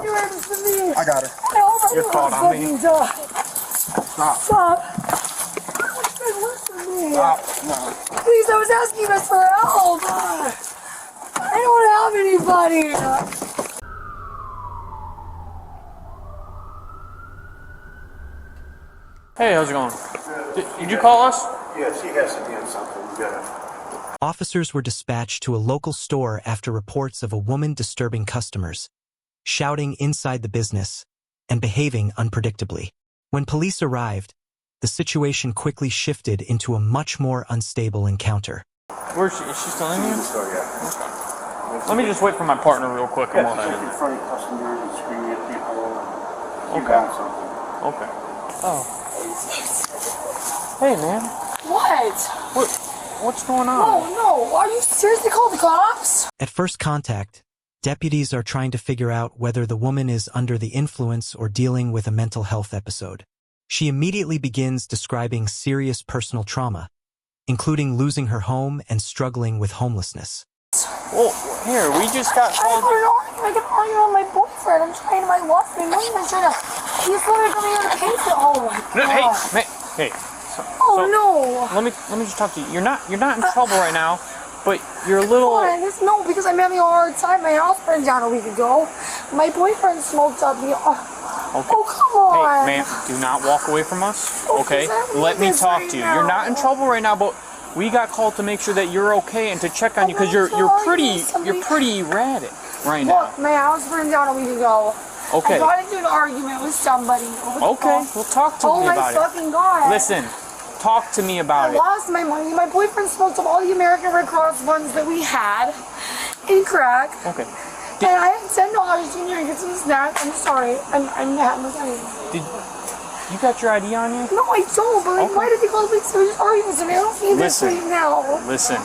do this to me. I got her. You're caught on me. Stop. Stop. Listen to me. Stop. No. Please, I was asking us for help. I don't have anybody. Hey, how's it going? Did you call us? Yeah, she has to be in something. We gotta... Officers were dispatched to a local store after reports of a woman disturbing customers, shouting inside the business, and behaving unpredictably. When police arrived, the situation quickly shifted into a much more unstable encounter. Where is she? Is she still in here? So, yeah. Okay. Let me just wait for my partner real quick. Yeah, just like in front of customers and screaming at people and you got something. Okay. Oh. Hey, man. What? What's going on? No. Are you seriously called the cops? At first contact, deputies are trying to figure out whether the woman is under the influence or dealing with a mental health episode. She immediately begins describing serious personal trauma, including losing her home and struggling with homelessness. Well, here, we just got called. I can argue with my boyfriend. I'm trying to my wife. I'm not even trying to. He's literally coming here to pay for it. Oh my God. Hey. No. Let me just talk to you. You're not in trouble right now, but you're a little. No, because I'm having a hard time. My house burned down a week ago. My boyfriend smoked up me. Okay. Oh, come on. Hey, ma'am, do not walk away from us. Okay? Exactly. Let me talk to you. You're not in trouble right now, but we got called to make sure that you're okay and to check on you because you're pretty erratic right now. Look, my house burned down a week ago. Okay. I got into an argument with somebody. Okay, well talk to me about it. Oh my fucking God. Listen, talk to me about it. I lost my money. My boyfriend smoked up all the American Red Cross funds that we had in crack. Okay. And I had $10 in here to get some snacks. I'm sorry. I'm having You got your ID on you? No, I don't. But like, why did they call the police? We're just arguing with me. I don't need this right now. Listen.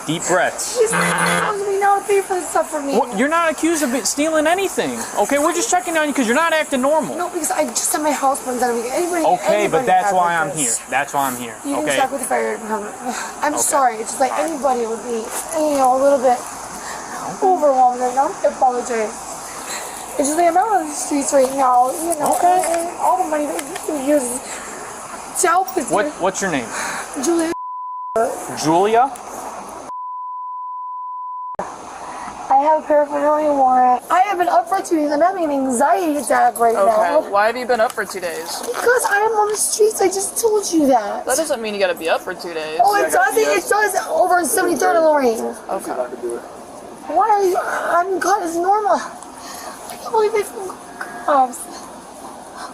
Deep breaths. She's accusing me now to pay for this stuff for me. Well, you're not accused of stealing anything. Okay, we're just checking on you because you're not acting normal. No, because I just had my house burned down. Okay, but that's why I'm here. That's why I'm here. You okay. can check with the fire department. I'm sorry. It's just like anybody would be, a little bit overwhelmed right now. I apologize. It's just like I'm out on the streets right now. Okay. And all the money that you use to help with What's your name? Julia. Julia? I have a paraphernalia warrant. I have been up for 2 days. I'm having an anxiety attack right now. Okay, why have you been up for 2 days? Because I am on the streets. I just told you that. That doesn't mean you gotta be up for 2 days. Oh, it does. It does. Over in 73rd and Lorraine. Okay. Why are you? I'm God. It's normal. I can't believe they found cops.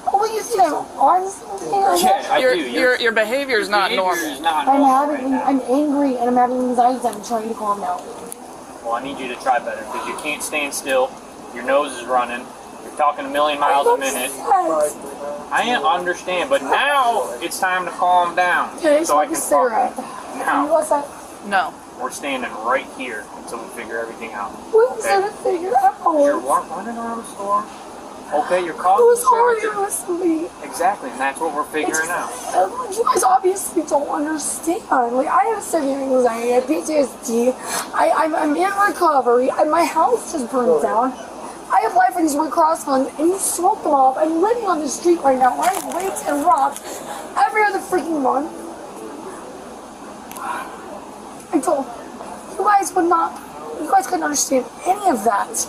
Oh, what you think? I'm on something? Yeah, I do. Your behavior's not normal. I'm angry and I'm having anxiety. I'm trying to calm down. Well, I need you to try better because you can't stand still. Your nose is running. You're talking a million miles a minute. I understand, but now it's time to calm down. Can I so I smoke a can cigarette? Now, What's that? No. we're standing right here until we figure everything out. What's that figure out? You're running around the store. Okay, you're causing Who's arguing with me? Exactly, and that's what we're figuring out. You guys obviously don't understand. Like, I have severe anxiety, I have PTSD. I'm in recovery. My house just burned down. I applied for these Red Cross funds, and you smoked them off. I'm living on the street right now. I'm raped and robbed every other freaking month. I told you guys couldn't understand any of that.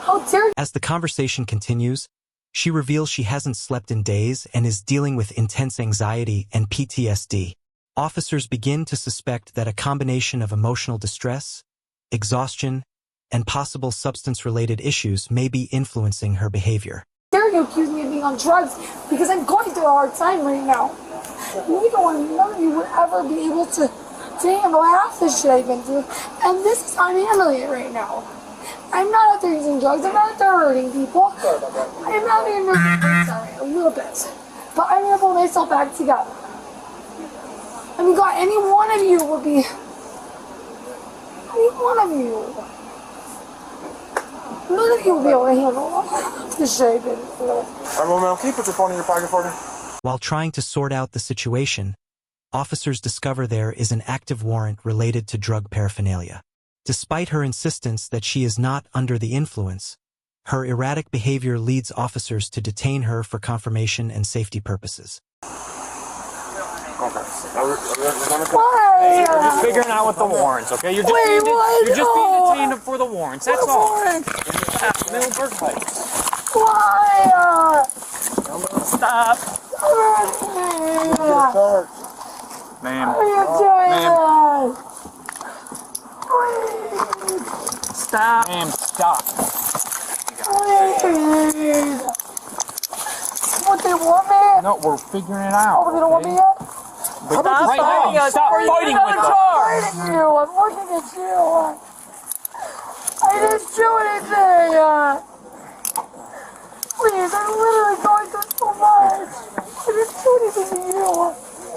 How dare you? As the conversation continues, she reveals she hasn't slept in days and is dealing with intense anxiety and PTSD. Officers begin to suspect that a combination of emotional distress, exhaustion, and possible substance-related issues may be influencing her behavior. How dare you accuse me of being on drugs because I'm going through a hard time right now. None of you would ever be able to handle half the shit I've been through, and I'm handling it right now. I'm not out there using drugs. I'm not out there hurting people. I'm out there a little bit. But I'm going to pull myself back together. I mean, God, any one of you would be... Any one of you. None of you will be able to handle the shit I've been through. Alright, Romeo, can you put your phone in your pocket for me? While trying to sort out the situation, officers discover there is an active warrant related to drug paraphernalia. Despite her insistence that she is not under the influence, Her erratic behavior leads officers to detain her for confirmation and safety purposes. Why? We're just figuring out what the warrants, okay? You're just being detained for the warrants. That's What all. warrant? Middleburg Heights. Why? Stop. Ma'am. Why are you doing that? Stop. Ma'am, stop. Please. What, they want me? No, we're figuring it out. Oh, they don't want me yet? But Stop right fighting now, us. stop Before you fighting get out with of us. the car. I'm fighting you. I'm looking at you. I didn't do anything. Please, I'm literally going through so much. I didn't do anything to you.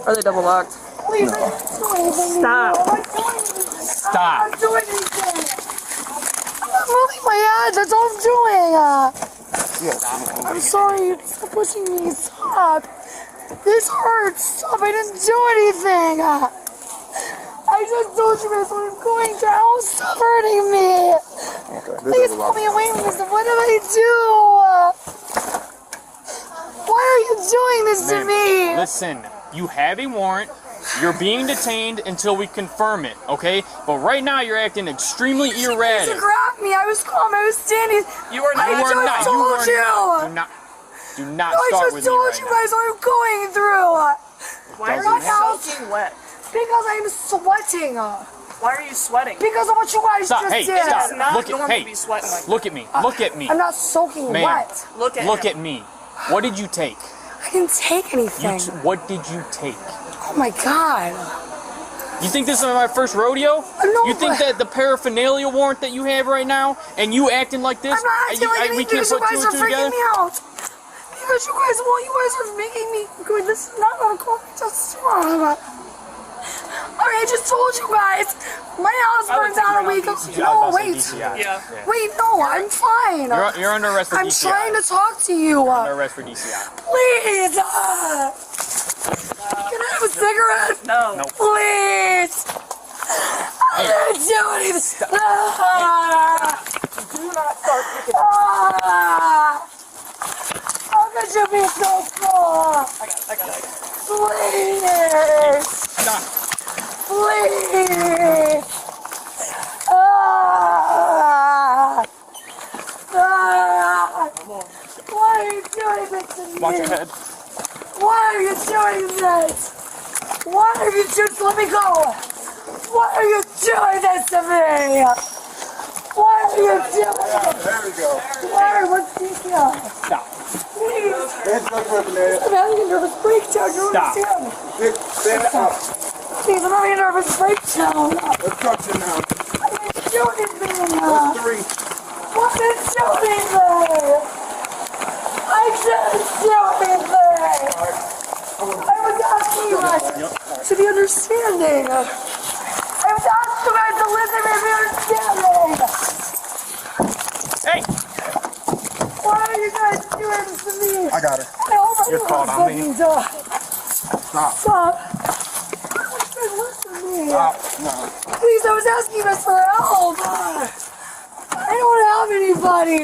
Are they double locked? Please, I didn't do anything Stop. to you. I'm not doing anything. Stop. I'm not doing anything. I'm not moving my hands. That's all I'm doing. I'm sorry. Stop pushing me. Stop. This hurts. Stop. I didn't do anything. I just told you guys what I'm going through. How stop hurting me. Please pull me away from this. What did I do? Why are you doing this to Ma'am, me? listen, you have a warrant. You're being detained until we confirm it, okay? But right now you're acting extremely You erratic. grabbed me. I was calm. I was standing. You are not. I just told you. Do not I start just with me told right you now. guys what I'm going through. Why are My you house. soaking wet? Because I'm sweating. Why are you sweating? Because of what you guys Stop. just Hey, did. stop. It's not Look at- normal hey. to be sweating like Look at me. Look at me. I'm not soaking Ma'am. wet. Look at Look him. at me. What did you take? I didn't take anything. What did you take? Oh my god. You think this is my first rodeo? No, You think but- that the paraphernalia warrant that you have right now, and you acting like this, I'm not acting like we anything can't because you put two guys and are two freaking together? me out. Because you guys are making me go, this is not gonna call me just strong. I just told you guys, my house I would burned down a think week you're ago. on I No, was about to wait. say DCI. Yeah. Wait, no, I'm fine. You're under arrest for I'm DCI. trying to talk to you. Under arrest for DCI. Please. Can I have a cigarette? No. Nope. Please. I didn't do anything. Do not start picking. How could you be so cruel? I got it. Please. Stop. Please. Why are you doing this to me? Watch your head. Why are you doing this? Why are you just let me go? Why are you doing this to me? Why are you doing this? There we go. Why? What's this here? Stop. Please. Hands up, paraphernalia. I'm having a nervous breakdown. You Stop. understand? Stand up. Please, I'm having a nervous breakdown. Let's touch it now. I didn't do anything. That's 3. What didn't do anything? I didn't do anything. I was asking you guys to be understanding. I was asking you guys to listen and be understanding. Hey! Why are you guys doing this to me? I got her. I hope I You're don't called on me. fucking die. Stop. Stop. Please listen to me. Stop. No. Please, I was asking you guys for help. I don't have anybody.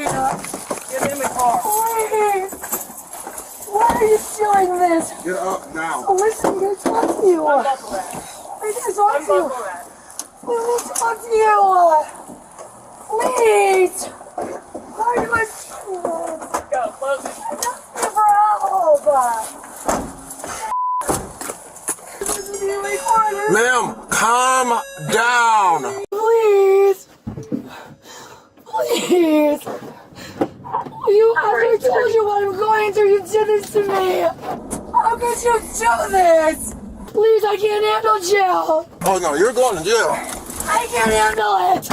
Get in the car. Please. Why are you doing this? Get up now. Oh, listen, I'm gonna talk to you. Unbuckle that. I'm gonna talk to you. Unbuckle that. I'm gonna talk to you. Please. Why are you guys doing this? Go, close it. I'm asking for help. Listen to me, wait for it. Ma'am, calm down. Please. Please. After I told you what I'm going through, you did this to me. How could you do this? Please, I can't handle jail. Oh no, you're going to jail. I can't handle it.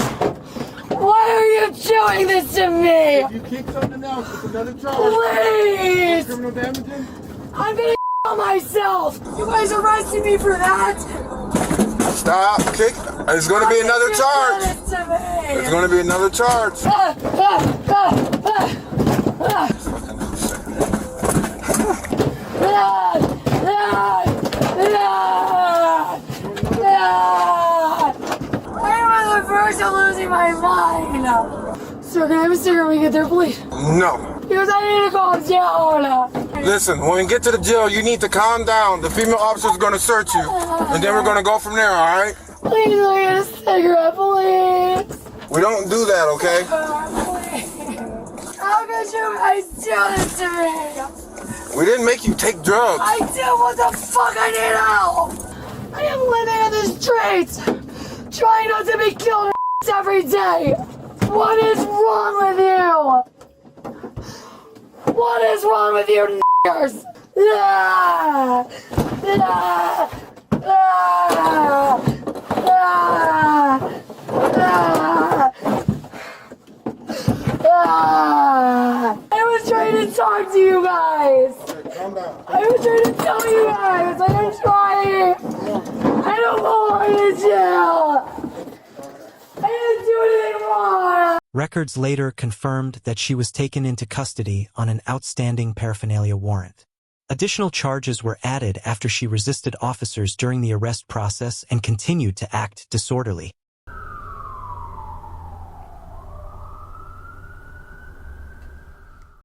Why are you doing this to me? You kick something else, it's another charge. Please. Criminal damaging? I'm gonna kill myself. You guys arrested me for that. Stop. Kick. There's going to be another You charge. did this to me. There's going to be another charge. I'm on the verge of losing my mind. Sir, can I have a sooner we get there, please? No. Because I need to calm down. Listen, when we get to the jail, you need to calm down. The female officer's gonna search you, and then we're gonna go from there, alright? Please let me get a cigarette, please. We don't do that, okay? Please. How could you guys do this to me? We didn't make you take drugs. I did. What the fuck? I need help. I am living in the streets, trying not to be killed every day. What is wrong with you? What is wrong with you, niggers? Ah! Ah! Ah! Ah! Ah! Ah! I was trying to talk to you guys. Calm down. I was trying to tell you guys. I am trying. I don't belong in jail. I didn't do anything wrong. Records later confirmed that she was taken into custody on an outstanding paraphernalia warrant. Additional charges were added after she resisted officers during the arrest process and continued to act disorderly.